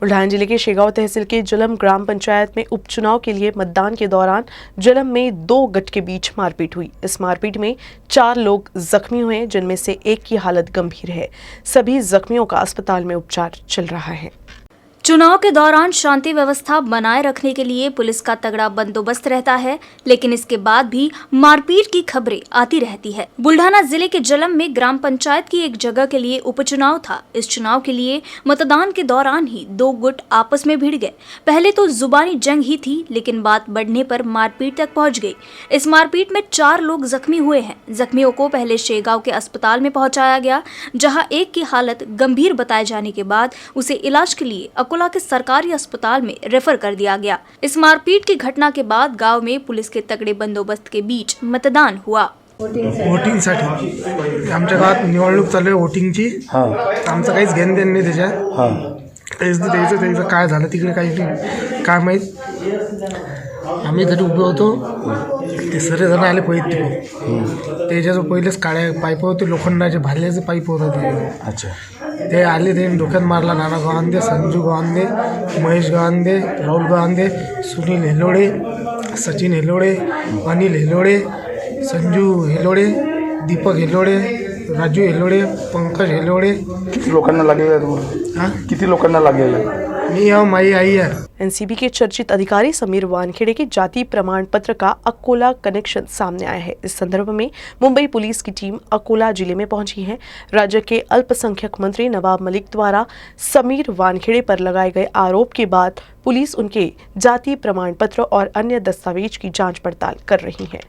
बुल्ढाना जिले के शेगांव तहसील के जलम ग्राम पंचायत में उपचुनाव के लिए मतदान के दौरान जलम में 2 गुट के बीच मारपीट हुई। इस मारपीट में 4 लोग जख्मी हुए, जिनमें से एक की हालत गंभीर है। सभी जख्मियों का अस्पताल में उपचार चल रहा है। चुनाव के दौरान शांति व्यवस्था बनाए रखने के लिए पुलिस का तगड़ा बंदोबस्त रहता है, लेकिन इसके बाद भी मारपीट की खबरें आती रहती है। बुल्ढाना जिले के जलम में ग्राम पंचायत की एक जगह के लिए उपचुनाव था। इस चुनाव के लिए मतदान के दौरान ही 2 गुट आपस में भिड़ गए। पहले तो जुबानी जंग ही थी, लेकिन बात बढ़ने पर मारपीट तक पहुंच गई। इस मारपीट में 4 लोग जख्मी हुए हैं। जख्मियों को पहले शेगांव के अस्पताल में पहुंचाया गया, जहां एक की हालत गंभीर बताए जाने के बाद उसे इलाज के लिए अकोला के सरकारी अस्पताल में रेफर कर दिया गया। इस मारपीट की घटना के बाद गांव में पुलिस के तगड़े बंदोबस्त के बीच मतदान हुआ। वोटिंगसाठी आमच्या गावात निवडणूक चालू आहे वोटिंगची। आमचं काहीच घेणं देणं नाही त्याच्यात। त्याचं काय झालं तिकडे काही नाही, काय माहीत। आम्ही घरी उभे होतो, ते सर्वजण आले पळत तिकडून। त्याच्याजवळ पहिलेच काळ्या पाईप होते, लोखंडाचे भाल्याचे पाईप होते। अच्छा, ते आले, ते डोक्यात मारला। नाना गावांदे, संजू गावांदे, महेश गावांदे, राहुल गावांदे, सुनील हेलोडे, सचिन हेलोडे, अनिल हेलोडे, संजू हेलोडे, दीपक हेलोडे, राजू हेलोडे, पंकज हेलोडे। किती लोकांना लागलेलं आहे तुम्हाला? हां, किती लोकांना लागलेलं आहे? मी और माई आई है। एनसीबी के चर्चित अधिकारी समीर वानखेड़े के जाति प्रमाण पत्र का अकोला कनेक्शन सामने आया है। इस संदर्भ में मुंबई पुलिस की टीम अकोला जिले में पहुंची है। राज्य के अल्पसंख्यक मंत्री नवाब मलिक द्वारा समीर वानखेड़े पर लगाए गए आरोप के बाद पुलिस उनके जाति प्रमाण पत्र और अन्य दस्तावेज की जांच पड़ताल कर रही है।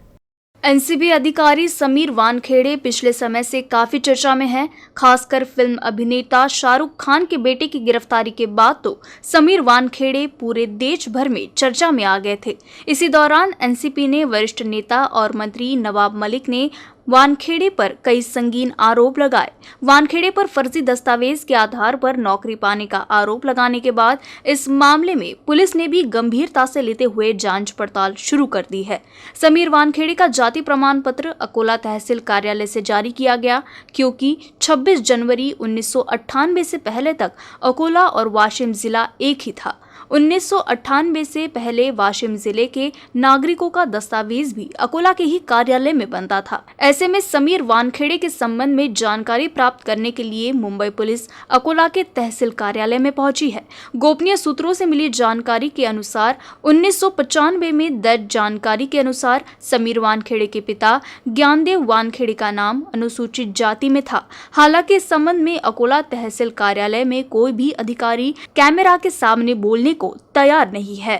एनसीबी अधिकारी समीर वानखेड़े पिछले समय से काफी चर्चा में हैं। खासकर फिल्म अभिनेता शाहरुख खान के बेटे की गिरफ्तारी के बाद तो समीर वानखेड़े पूरे देश भर में चर्चा में आ गए थे। इसी दौरान एनसीबी ने वरिष्ठ नेता और मंत्री नवाब मलिक ने वानखेड़े पर कई संगीन आरोप लगाए। वानखेड़े पर फर्जी दस्तावेज के आधार पर नौकरी पाने का आरोप लगाने के बाद इस मामले में पुलिस ने भी गंभीरता से लेते हुए जांच पड़ताल शुरू कर दी है। समीर वानखेड़े का जाति प्रमाण पत्र अकोला तहसील कार्यालय से जारी किया गया, क्योंकि 26 जनवरी 1998 से पहले तक अकोला और वाशिम जिला एक ही था। 1998 से पहले वाशिम जिले के नागरिकों का दस्तावेज भी अकोला के ही कार्यालय में बनता था। ऐसे में समीर वानखेड़े के संबंध में जानकारी प्राप्त करने के लिए मुंबई पुलिस अकोला के तहसील कार्यालय में पहुंची है। गोपनीय सूत्रों से मिली जानकारी के अनुसार 1995 में दर्ज जानकारी के अनुसार समीर वानखेड़े के पिता ज्ञानदेव वानखेड़े का नाम अनुसूचित जाति में था। हालांकि इस संबंध में अकोला तहसील कार्यालय में कोई भी अधिकारी कैमरा के सामने बोलने को तैयार नहीं है।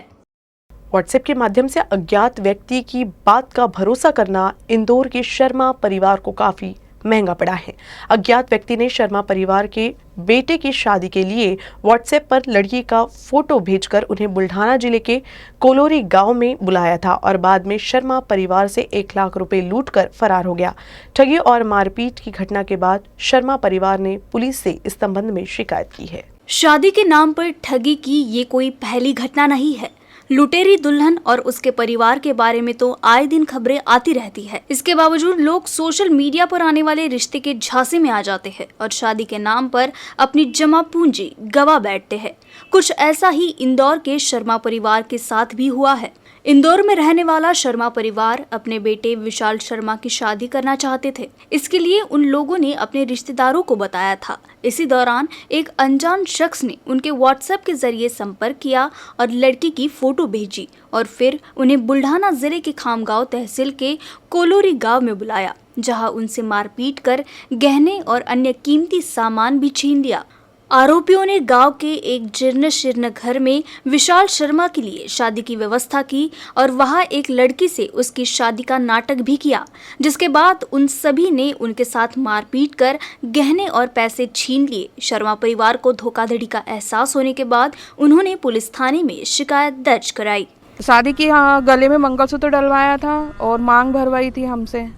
व्हाट्सएप के माध्यम से अज्ञात व्यक्ति की बात का भरोसा करना इंदौर के शर्मा परिवार को काफी महंगा पड़ा है। अज्ञात व्यक्ति ने शर्मा परिवार के बेटे की शादी के लिए व्हाट्सएप पर लड़की का फोटो भेजकर उन्हें बुल्ढाना जिले के कोलोरी गांव में बुलाया था और बाद में शर्मा परिवार से 1 लाख रुपए लूटकर फरार हो गया। ठगी और मारपीट की घटना के बाद शर्मा परिवार ने पुलिस से इस संबंध में शिकायत की है। शादी के नाम पर ठगी की ये कोई पहली घटना नहीं है। लुटेरी दुल्हन और उसके परिवार के बारे में तो आए दिन खबरें आती रहती है। इसके बावजूद लोग सोशल मीडिया पर आने वाले रिश्ते के झांसे में आ जाते हैं और शादी के नाम पर अपनी जमा पूंजी गवा बैठते हैं। कुछ ऐसा ही इंदौर के शर्मा परिवार के साथ भी हुआ है। इंदौर में रहने वाला शर्मा परिवार अपने बेटे विशाल शर्मा की शादी करना चाहते थे। इसके लिए उन लोगों ने अपने रिश्तेदारों को बताया था। इसी दौरान एक अनजान शख्स ने उनके व्हाट्सएप के जरिए संपर्क किया और लड़की की फोटो भेजी और फिर उन्हें बुल्ढाना जिले के खामगांव तहसील के कोलोरी गांव में बुलाया, जहां उनसे मारपीट कर गहने और अन्य कीमती सामान भी छीन लिया। आरोपियों ने गांव के एक जीर्ण शीर्ण घर में विशाल शर्मा के लिए शादी की व्यवस्था की और वहां एक लड़की से उसकी शादी का नाटक भी किया, जिसके बाद उन सभी ने उनके साथ मारपीट कर गहने और पैसे छीन लिए। शर्मा परिवार को धोखाधड़ी का एहसास होने के बाद उन्होंने पुलिस थाने में शिकायत दर्ज कराई। शादी की हाँ, गले में मंगलसूत्र डलवाया था और मांग भरवाई थी हमसे।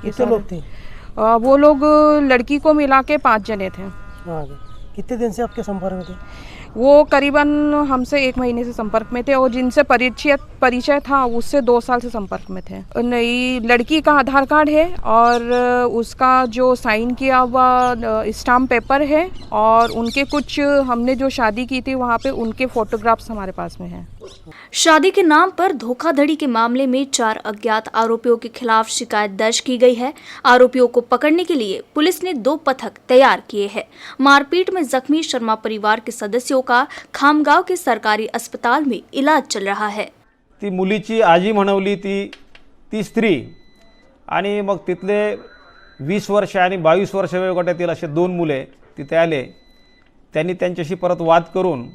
कितने लोग थे? वो लोग लड़की को मिला के 5 जने थे। कितने दिन से आपके संपर्क में थे? वो करीबन हमसे 1 महीने से संपर्क में थे और जिनसे परिचय था उससे 2 साल से संपर्क में थे। नई लड़की का आधार कार्ड है और उसका जो साइन किया हुआ स्टाम्प पेपर है और उनके कुछ हमने जो शादी की थी वहाँ पे उनके फोटोग्राफ्स हमारे पास में हैं। शादी के नाम पर धोखाधड़ी के मामले में 4 अज्ञात आरोपियों के खिलाफ शिकायत दर्ज की गई है। आरोपियों को पकड़ने के लिए पुलिस ने 2 पथक तैयार किए हैं। मारपीट में जख्मी शर्मा परिवार के सदस्यों का खामगांव के सरकारी अस्पताल में इलाज चल रहा है। ती मुलीची आजी म्हणवली ती स्त्री आणि मग तिथले 20 वर्ष आणि 22 वर्ष वयोगटातील असे 2 मुले तिथे आले। त्यांनी त्यांच्याशी परत वाद करून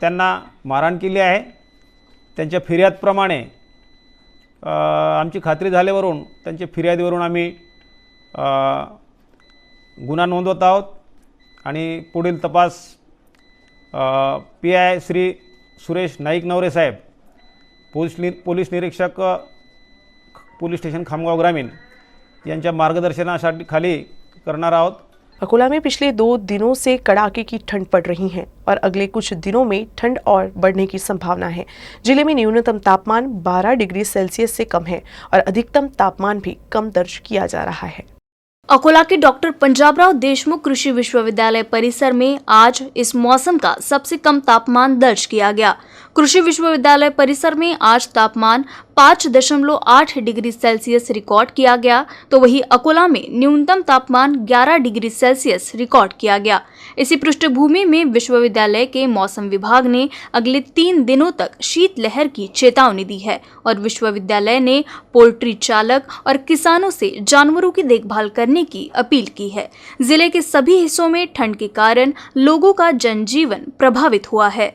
त्यांना मारहाण केली आहे। त्यांच्या फिर्यादप्रमाणे आमची खात्री झाल्यावरून त्यांच्या फिर्यादीवरून आम्ही गुन्हा नोंदवत आहोत आणि पुढील तपास PI श्री सुरेश नाईक नवरे साहेब पोलीस निरीक्षक पोलीस स्टेशन खामगाव ग्रामीण यांच्या मार्गदर्शनासाठी खाली करणार आहोत। अकोला में पिछले 2 दिनों से कड़ाके की ठंड पड़ रही है और अगले कुछ दिनों में ठंड और बढ़ने की संभावना है। जिले में न्यूनतम तापमान 12 डिग्री सेल्सियस से कम है और अधिकतम तापमान भी कम दर्ज किया जा रहा है। अकोला के डॉक्टर पंजाबराव देशमुख कृषि विश्वविद्यालय परिसर में आज इस मौसम का सबसे कम तापमान दर्ज किया गया। कृषि विश्वविद्यालय परिसर में आज तापमान 5.8 डिग्री सेल्सियस रिकॉर्ड किया गया, तो वहीं अकोला में न्यूनतम तापमान 11 डिग्री सेल्सियस रिकॉर्ड किया गया। इसी पृष्ठभूमि में विश्वविद्यालय के मौसम विभाग ने अगले 3 दिनों तक शीतलहर की चेतावनी दी है और विश्वविद्यालय ने पोल्ट्री चालक और किसानों से जानवरों की देखभाल करने की अपील की है। जिले के सभी हिस्सों में ठंड के कारण लोगों का जनजीवन प्रभावित हुआ है।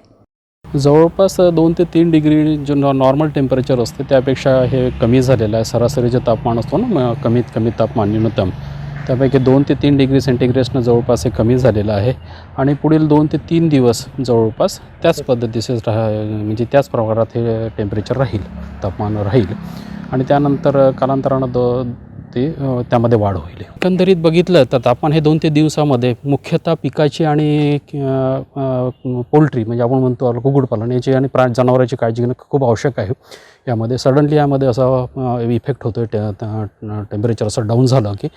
जवळपास 2 ते 3 डिग्री जो नॉर्मल टेम्परेचर असते त्यापेक्षा हे कमी झालेलं आहे। सरासरी जे तापमान असतो ना कमीत कमी तापमान न्यूनतम त्यापैकी 2 ते 3 डिग्री सेंटीग्रेडनं जवळपास हे कमी झालेलं आहे आणि पुढील 2 ते 3 दिवस जवळपास त्याच पद्धतीचे म्हणजे त्याच प्रकारात हे टेम्परेचर राहील, तापमान राहील आणि त्यानंतर कालांतरानं त्यामध्ये वाढ होईल। एकंदरीत बघितलं तर तापमान हे 2 ते दिवसामध्ये मुख्यतः पिकाची आणि पोल्ट्री म्हणजे आपण म्हणतो कुक्कुटपालन याची आणि जनावरांची काळजी घेणं खूप आवश्यक आहे। यामध्ये सडनली यामध्ये असा इफेक्ट होतो टेम्परेचर असं डाऊन झालं की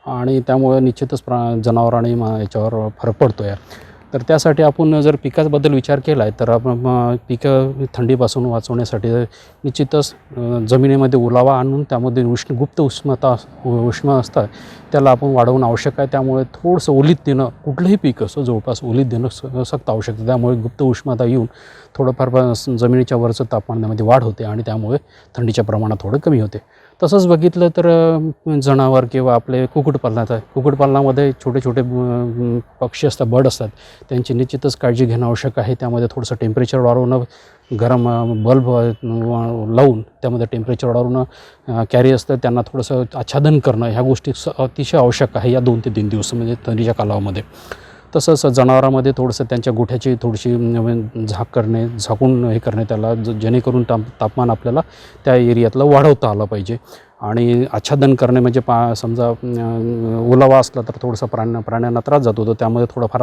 आणि त्यामुळे निश्चितच जनावरांनी याच्यावर फरक पडतो आहे। तर त्यासाठी आपण जर पिकाबद्दल विचार केला आहे तर आपण पिकं थंडीपासून वाचवण्यासाठी निश्चितच जमिनीमध्ये ओलावा आणून त्यामध्ये गुप्त उष्ण असतं त्याला आपण वाढवणं आवश्यक आहे। त्यामुळे थोडंसं ओलीत देणं कुठलंही पीक असो जवळपास ओलीत देणं सक्त आवश्यक आहे। त्यामुळे गुप्त उष्णता येऊन थोडंफार जमिनीच्या वरचं तापमानामध्ये वाढ होते आणि त्यामुळे थंडीच्या प्रमाणात थोडं कमी होते। तसंच बघितलं तर जनावर किंवा आपले कुक्कुटपालनामध्ये छोटे छोटे पक्षी असतात, बर्ड असतात, त्यांची निश्चितच काळजी घेणं आवश्यक आहे। त्यामध्ये थोडंसं टेम्परेचर वाढवणं, गरम बल्ब लावून त्यामध्ये टेम्परेचर वाढवणं, कॅरी असतं त्यांना थोडंसं आच्छादन करणं ह्या गोष्टी अतिशय आवश्यक आहे या 2 ते 3 दिवस म्हणजे थंडीच्या कालावधीमध्ये। तसंच जनावरांमध्ये थोडंसं त्यांच्या गोठ्याची थोडीशी झाकून हे करणे त्याला जेणेकरून तापमान आपल्याला त्या एरियातलं वाढवता आलं पाहिजे आणि आच्छादन करणे म्हणजे समजा ओलावा असला तर थोडंसं प्राण्यांना त्रास जातो तर त्यामध्ये थोडंफार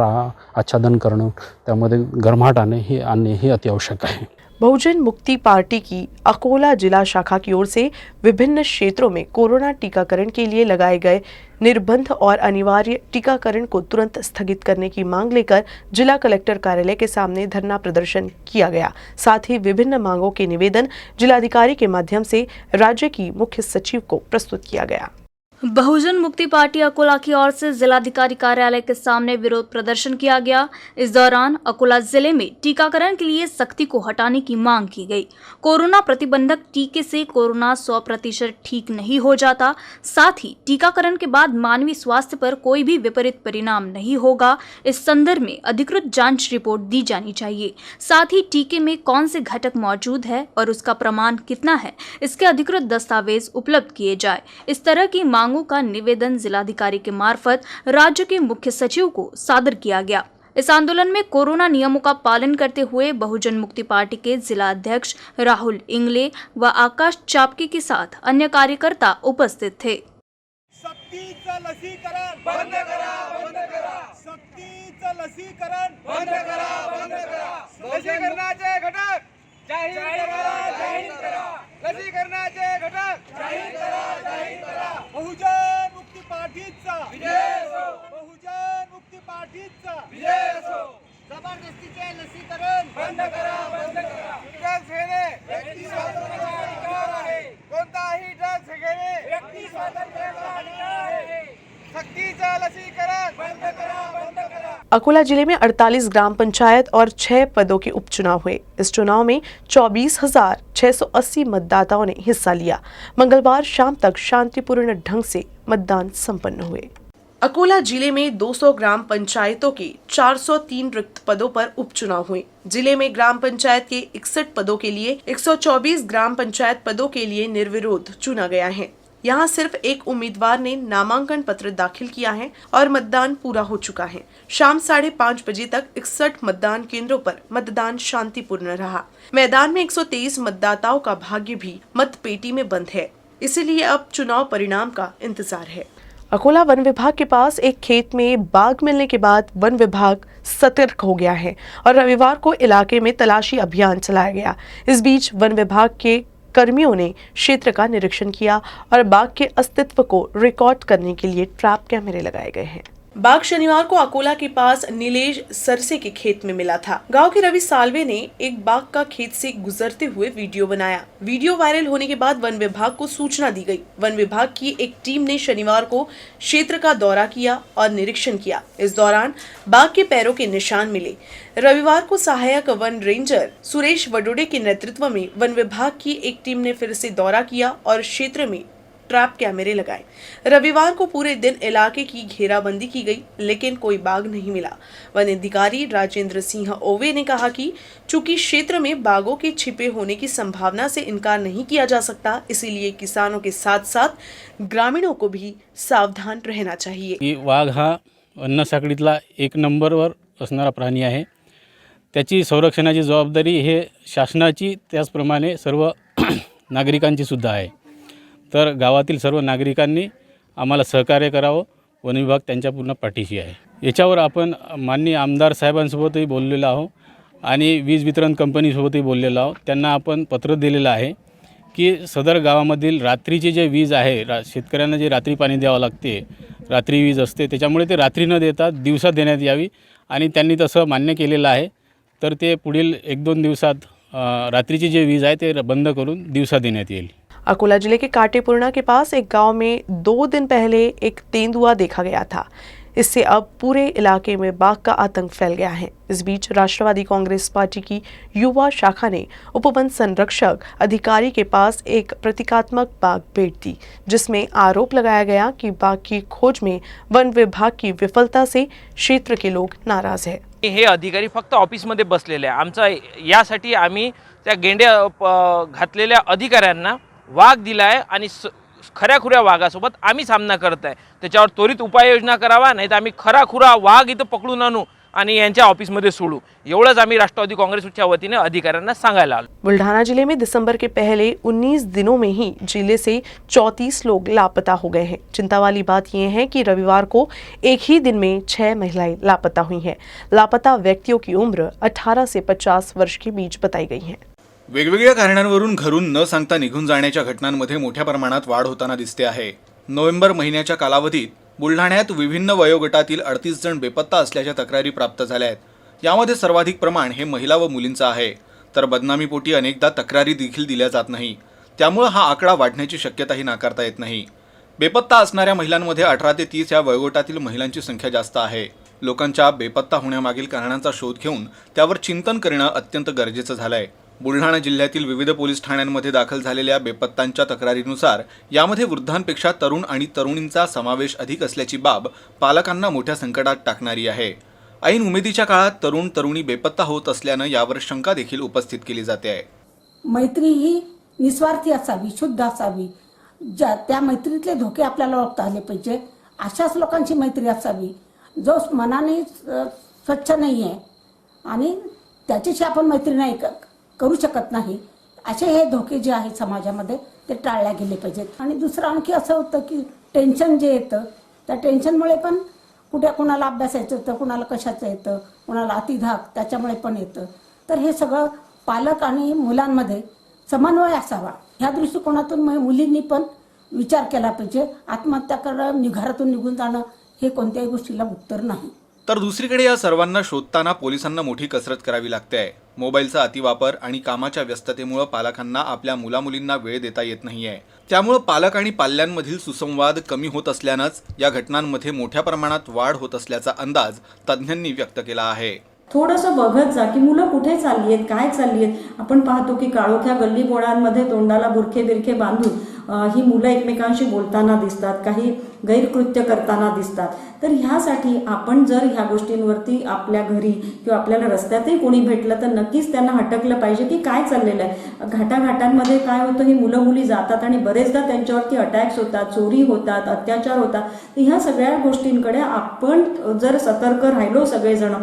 आच्छादन करणं त्यामध्ये गरमाहट आणणे हे अतिआवश्यक आहे। बहुजन मुक्ति पार्टी की अकोला जिला शाखा की ओर से विभिन्न क्षेत्रों में कोरोना टीकाकरण के लिए लगाए गए निर्बंध और अनिवार्य टीकाकरण को तुरंत स्थगित करने की मांग लेकर जिला कलेक्टर कार्यालय के सामने धरना प्रदर्शन किया गया। साथ ही विभिन्न मांगों के निवेदन जिलाधिकारी के माध्यम से राज्य की मुख्य सचिव को प्रस्तुत किया गया। बहुजन मुक्ति पार्टी अकोला की ओर से जिलाधिकारी कार्यालय के सामने विरोध प्रदर्शन किया गया। इस दौरान अकोला जिले में टीकाकरण के लिए सख्ती को हटाने की मांग की गई। कोरोना प्रतिबंधक टीके से कोरोना 100% ठीक नहीं हो जाता, साथ ही टीकाकरण के बाद मानवीय स्वास्थ्य पर कोई भी विपरीत परिणाम नहीं होगा। इस संदर्भ में अधिकृत जांच रिपोर्ट दी जानी चाहिए। साथ ही टीके में कौन से घटक मौजूद है और उसका प्रमाण कितना है, इसके अधिकृत दस्तावेज उपलब्ध किए जाए। इस तरह की मांगों का निवेदन जिलाधिकारी के मार्फत राज्य के मुख्य सचिव को सादर किया गया। इस आंदोलन में कोरोना नियमों का पालन करते हुए बहुजन मुक्ति पार्टी के जिला अध्यक्ष राहुल इंगले व आकाश चापके के साथ अन्य कार्यकर्ता उपस्थित थे। सक्तीचं लसीकरण बंद करा, बंद करा। सक्तीचं पाठीचं लसीकरण बंद करा, बंद करा. लसीकरणाचे घटक जाहीर करा. लसीकरणाचे घटक जाहीर करा. बहुजन मुक्ती पार्टीचा विजय असो. बहुजन मुक्ती पार्टीचा विजय असो. जबरदस्तीचे लसीकरण बंद करा, बंद करा. ड्रग्स घेणे व्यक्ती स्वातंत्र्याचा अधिकार आहे. कोणताही ड्रग्स घेणे व्यक्ती स्वातंत्र्याचा अधिकार आहे. सक्तीचं लसीकरण बंद करा, बंद करा. अकोला जिले में 48 ग्राम पंचायत और 6 पदों के उपचुनाव हुए। इस चुनाव में 24,680 मतदाताओं ने हिस्सा लिया। मंगलवार शाम तक शांतिपूर्ण ढंग से मतदान संपन्न हुए। अकोला जिले में 200 ग्राम पंचायतों के 403 रिक्त पदों पर उपचुनाव हुए। जिले में ग्राम पंचायत के 61 पदों के लिए 124 ग्राम पंचायत पदों के लिए निर्विरोध चुना गया है। यहाँ सिर्फ एक उम्मीदवार ने नामांकन पत्र दाखिल किया है और मतदान पूरा हो चुका है। शाम 5:30 बजे तक 61 मतदान केंद्रों पर मतदान शांतिपूर्ण रहा। मैदान में 123 मतदाताओं का भाग्य भी मतपेटी में बंद है, इसीलिए अब चुनाव परिणाम का इंतजार है। अकोला वन विभाग के पास एक खेत में बाघ मिलने के बाद वन विभाग सतर्क हो गया है और रविवार को इलाके में तलाशी अभियान चलाया गया। इस बीच वन विभाग के कर्मियों ने क्षेत्र का निरीक्षण किया और बाघ के अस्तित्व को रिकॉर्ड करने के लिए ट्रैप कैमरे लगाए गए हैं। बाघ शनिवार को अकोला के पास नीलेश सरसे के खेत में मिला था। गांव के रवि सालवे ने एक बाघ का खेत से गुजरते हुए वीडियो बनाया। वीडियो वायरल होने के बाद वन विभाग को सूचना दी गई। वन विभाग की एक टीम ने शनिवार को क्षेत्र का दौरा किया और निरीक्षण किया। इस दौरान बाघ के पैरों के निशान मिले। रविवार को सहायक वन रेंजर सुरेश वडोडे के नेतृत्व में वन विभाग की एक टीम ने फिर से दौरा किया और क्षेत्र में ट्रैप कैमरे लगाए। रविवार को पूरे दिन इलाके की घेराबंदी की गई, लेकिन कोई बाघ नहीं मिला। वन अधिकारी राजेंद्र सिंह ओवे ने कहा कि चूंकि क्षेत्र में बाघों के छिपे होने की संभावना से इनकार नहीं किया जा सकता, इसीलिए किसानों के साथ साथ ग्रामीणों को भी सावधान रहना चाहिए। वाघ हा अन्न साखळीतला 1 नंबरवर असणारा प्राणी आहे। त्याची संरक्षणाची जबाबदारी हे शासनाची त्याचप्रमाणे सर्व नागरिकांची सुद्धा आहे। तर गावातील सर्व नागरिकांनी आम्हाला सहकार्य करावं। वन विभाग त्यांच्या पूर्ण पाठीशी आहे। याच्यावर आपण माननीय आमदार साहेबांसोबतही बोललेलो आहोत आणि वीज वितरण कंपनीसोबतही बोललेलो आहोत। त्यांना आपण पत्र दिलेलं आहे की सदर गावामधील रात्रीची जे वीज आहे, शेतकऱ्यांना जे रात्री पाणी द्यावं लागते, रात्री वीज असते, त्याच्यामुळे ते रात्री न देता दिवसा देण्यात यावी आणि त्यांनी तसं मान्य केलेलं आहे। तर ते पुढील 1-2 दिवसात रात्रीची जे वीज आहे ते बंद करून दिवसा देण्यात येईल। अकोला जिले के काटेपुरना के पास एक गांव में 2 दिन पहले एक तेंदुआ देखा गया था। इससे अब पूरे इलाके में बाघ का आतंक फैल गया है। इस बीच राष्ट्रवादी कांग्रेस पार्टी की युवा शाखा ने उपवन संरक्षक अधिकारी के पास एक प्रतीकात्मक बाघ भेंट दी, जिसमें आरोप लगाया गया कि बाघ की खोज में वन विभाग की विफलता से क्षेत्र के लोग नाराज है। हे अधिकारी फक्त ऑफिसमध्ये बसलेले आहे। आमचा यासाठी आम्ही त्या गेंड्या घातलेल्या अधिकाऱ्यांना वाघ दिलाय आणि खऱ्याखुऱ्या वाघासोबत आम्ही सामना करत आहे। त्याच्यावर त्वरित उपाययोजना करावा, नाही तर आम्ही खराखुरा वाघ इथं पकडून आणू आणि यांच्या ऑफिसमध्ये सोडू, एवढंच आम्ही राष्ट्रवादी काँग्रेसच्या वतीने अधिकाऱ्यांना सांगायला आलो। बुल्ढाना जिले में दिसंबर के पहले 19 दिनों में ही जिले से 34 लोग लापता हो गए हैं। चिंता वाली बात यह है कि रविवार को एक ही दिन में 6 महिलाएं लापता हुई हैं। लापता व्यक्तियों की उम्र 18 से 50 वर्ष के बीच बताई गई है। वेगवेगळ्या कारणांवरून घरून न सांगता निघून जाण्याच्या घटनांमध्ये मोठ्या प्रमाणात वाढ होताना दिसते आहे। नोव्हेंबर महिन्याच्या कालावधीत बुलढाण्यात विभिन्न वयोगटातील 38 जण बेपत्ता असल्याच्या तक्रारी प्राप्त झाल्या आहेत। यामध्ये सर्वाधिक प्रमाण हे महिला व मुलींचं आहे, तर बदनामीपोटी अनेकदा तक्रारी देखील दिल्या जात नाही। त्यामुळे हा आकडा वाढण्याची शक्यताही नाकारता येत नाही। बेपत्ता असणाऱ्या महिलांमध्ये 18 ते 30 या वयोगटातील महिलांची संख्या जास्त आहे। लोकांच्या बेपत्ता होण्यामागील कारणांचा शोध घेऊन त्यावर चिंतन करणं अत्यंत गरजेचं झालंय। बुलढाणा जिल्ह्यातील विविध पोलीस ठाण्यांमध्ये दाखल झालेल्या बेपत्तांच्या तक्रारीनुसार यामध्ये वृद्धांपेक्षा तरुण आणि तरुणींचा समावेश अधिक असल्याची बाब पालकांना मोठ्या संकटात टाकणारी आहे। ऐन उमेदीच्या काळात तरुण तरुणी बेपत्ता होत असल्यानं यावर शंका देखील उपस्थित केली जाते आहे। मैत्री ही निस्वार्थी असावी, शुद्ध असावी, त्या मैत्रीतले धोके आपल्याला ओळखता आले पाहिजे। अशाच लोकांची मैत्री असावी जो मनाने स्वच्छ नाही आहे आणि त्याच्याशी आपण मैत्री नाही करू शकत नाही। असे हे धोके जे आहेत समाजामध्ये ते टाळले गेले पाहिजेत। आणि दुसरं आणखी असं होतं की टेन्शन जे येतं त्या टेन्शनमुळे पण कुठे कुणाला अभ्यासाचं येतं, कुणाला कशाचं येतं, कुणाला अतिधाक त्याच्यामुळे पण येतं. तर हे सगळं पालक आणि मुलांमध्ये समन्वय असावा ह्या दृष्टिकोनातून मुलींनी पण विचार केला पाहिजे. आत्महत्या करणं, घरातून निघून जाणं हे कोणत्याही गोष्टीला उत्तर नाही. तर दुसरीकडे या सर्वांना शोधताना पोलिसांना मोठी कसरत करावी लागते आहे. मोबाईलचा अतिवापर आणि कामाच्या व्यस्ततेमुळे पालकांना आपल्या मुलामुलींना वेळ देता येत नाहीये. त्यामुळे पालक आणि पाल्यांमधील सुसंवाद कमी होत असल्यानंच या घटनांमध्ये मोठ्या प्रमाणात वाढ होत असल्याचा अंदाज तज्ज्ञांनी व्यक्त केला आहे. थोडंसं बघत जा की मुलं कुठे चालली आहेत, काय चालली आहेत. आपण पाहतो की काळोख्या गल्लीबोळांमध्ये तोंडाला बुरखे बिरखे बांधून ही मुलं एकमेकांशी बोलताना दिसतात, काही गैरकृत्य करताना दिसतात. तर ह्यासाठी आपण जर ह्या गोष्टींवरती आपल्या घरी किंवा आपल्याला रस्त्यातही कोणी भेटलं तर नक्कीच त्यांना हटकलं पाहिजे की काय चाललेलं आहे. घाटाघाटांमध्ये काय होतं, ही मुलं मुली जातात आणि बरेचदा त्यांच्यावरती अटॅक्स होतात, चोरी होतात, अत्याचार होतात. तर ह्या सगळ्या गोष्टींकडे आपण जर सतर्क राहिलो सगळेजण,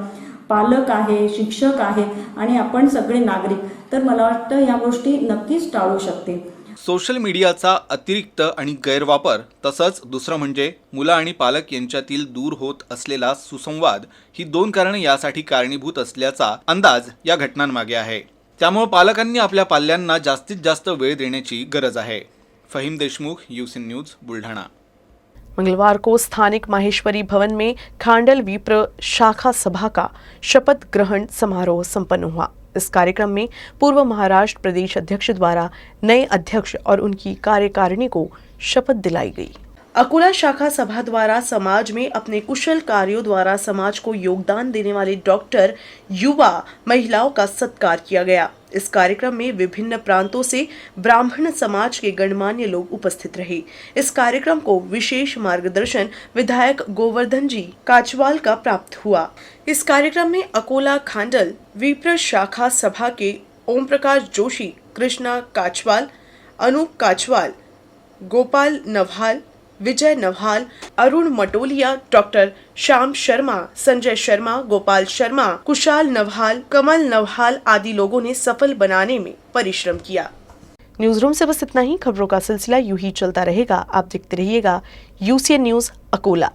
पालक आहे, शिक्षक आहे आणि आपण सगळे नागरिक, तर मला वाटतं ह्या गोष्टी नक्कीच टाळू शकतील. सोशल मीडियाचा अतिरिक्त आणि गैरवापर, तसंच दुसरं म्हणजे मुलं आणि पालक यांच्यातील दूर होत असलेला सुसंवाद, ही दोन कारणं यासाठी कारणीभूत असल्याचा अंदाज या घटनांमागे आहे. त्यामुळे पालकांनी आपल्या पाल्यांना जास्तीत जास्त वेळ देण्याची गरज आहे. Faheem Deshmukh, Usain news, Buldhana. मंगलवार को स्थानिक माहेश्वरी भवन में खांडल विप्र शाखा सभा का शपथ ग्रहण समारोह संपन्न हुआ। इस कार्यक्रम में पूर्व महाराष्ट्र प्रदेश अध्यक्ष द्वारा नए अध्यक्ष और उनकी कार्यकारिणी को शपथ दिलाई गई। अकोला शाखा सभा द्वारा समाज में अपने कुशल कार्यों द्वारा समाज को योगदान देने वाले डॉक्टर, युवा, महिलाओं का सत्कार किया गया। इस कार्यक्रम में विभिन्न प्रांतों से ब्राह्मण समाज के गणमान्य लोग उपस्थित रहे। इस कार्यक्रम को विशेष मार्गदर्शन विधायक गोवर्धन जी काचवाल का प्राप्त हुआ। इस कार्यक्रम में अकोला खांडल विप्र शाखा सभा के ओम प्रकाश जोशी, कृष्णा काचवाल, अनूप काचवाल, गोपाल नवहाल, विजय नवहाल, अरुण मटोलिया, डॉक्टर श्याम शर्मा, संजय शर्मा, गोपाल शर्मा, कुशाल नवहाल, कमल नवहाल आदि लोगों ने सफल बनाने में परिश्रम किया। न्यूज रूम से बस इतना ही। खबरों का सिलसिला यूं ही चलता रहेगा। आप देखते रहिएगा यूसीएन न्यूज अकोला।